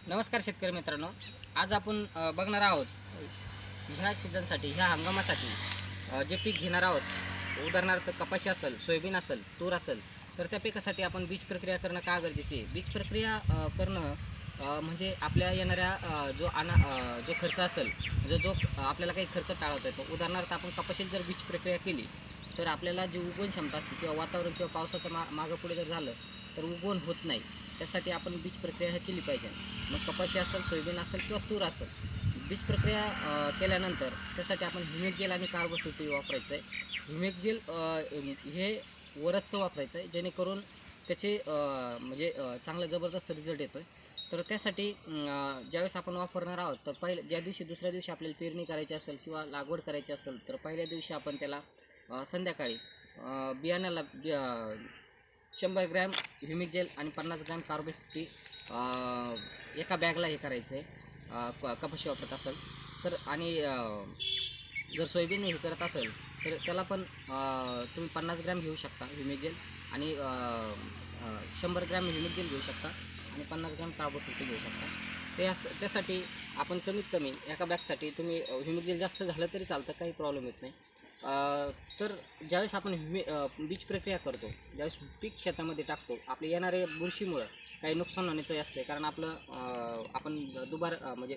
नमस्कार शेतकरी मित्रांनो, आज आपण बघणार आहोत ह्या सीझनसाठी, ह्या हंगामासाठी जे पीक घेणार आहोत. उदाहरणार्थ कपाशी असेल, सोयाबीन असेल, तूर असेल, तर त्या पिकासाठी आपण बीज प्रक्रिया करणं का गरजेचे आहे. बीज प्रक्रिया करणं म्हणजे आपल्या येणाऱ्या जो खर्च असेल, जो आपल्याला काही खर्च टाळवता येतो. उदाहरणार्थ आपण कपाशीत जर बीज प्रक्रिया केली तर आपल्याला जी उगवण क्षमता असते किंवा वातावरण किंवा पावसाचं मागं पुढे जर झालं तर उगवण होत नाही. त्यासाठी आपण बीज प्रक्रिया केली पाहिजे. मग कपाशी असेल, सोयाबीन असेल किंवा तूर असेल, बीज प्रक्रिया केल्यानंतर त्यासाठी आपण ह्युमिक जेल आणि कार्बोट्युटी वापरायचं आहे. ह्युमिक जेल हे वरचं वापरायचं आहे, जेणेकरून त्याचे चांगला जबरदस्त रिझल्ट येतो आहे. तर त्यासाठी ज्यावेळेस आपण वापरणार आहोत तर ज्या दिवशी दुसऱ्या दिवशी आपल्याला पेरणी करायची असेल किंवा लागवड करायची असेल तर पहिल्या दिवशी आपण त्याला संध्याकाळी बियाण्याला 100 ग्रॅम ह्युमिक जेल आणि 50 ग्रॅम कार्बोट्युटी एका बॅगला हे करायचं आहे. कपाशी वापरत असेल तर, आणि जर सोयाबीन हे करत असेल तर त्याला पण तुम्ही 50 ग्रॅम घेऊ शकता ह्युमिक जेल आणि 100 ग्रॅम ह्युमिक जेल घेऊ शकता आणि 50 ग्रॅम कार्बोट्युटी घेऊ शकता. त्यासाठी आपण कमीत कमी एका बॅगसाठी तुम्ही ह्युमिक जेल जास्त झालं तरी चालतं, काही प्रॉब्लेम येत नाही. तर ज्यावेळेस आपण बीज प्रक्रिया करतो, ज्यावेळेस पीक शेतामध्ये टाकतो, आपले येणारे बुरशीमुळं काही नुकसान होण्याचं असते. कारण आपण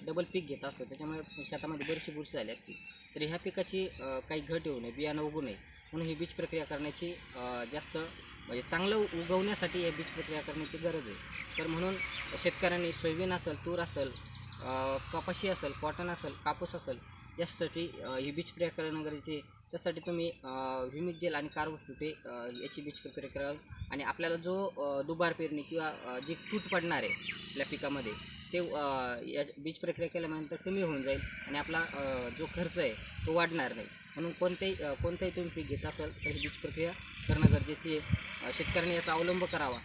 डबल पीक घेत असतो, त्याच्यामुळे शेतामध्ये बरीचशी बुरशी झाली असते. तर ह्या पिकाची काही घट येऊ नये, बियाणं उगू नये म्हणून ही बीज प्रक्रिया करण्याची जास्त चांगलं उगवण्यासाठी ही बीज प्रक्रिया करण्याची गरज आहे. तर म्हणून शेतकऱ्यांनी सोयाबीन असेल, तूर असेल, कपाशी असेल, कॉटन असेल, कापूस असेल, यासाठी ही बीज प्रक्रिया करणं गरजेचे आहे. त्यासाठी तुम्ही ह्युमिक जेल आणि कार्बोट्युटी याची बीज प्रक्रिया कराल. आणि आपल्याला जो दुबार पेरणी किंवा जे तूट पडणार आहे आपल्या पिकामध्ये ते या बीज प्रक्रिया केल्यानंतर कमी होऊन जाईल आणि आपला जो खर्च आहे तो वाढणार नाही. म्हणून कोणतेही तुम्ही पीक घेत असाल तर ही बीज प्रक्रिया करणं गरजेची आहे. शेतकऱ्यांनी याचा अवलंब करावा.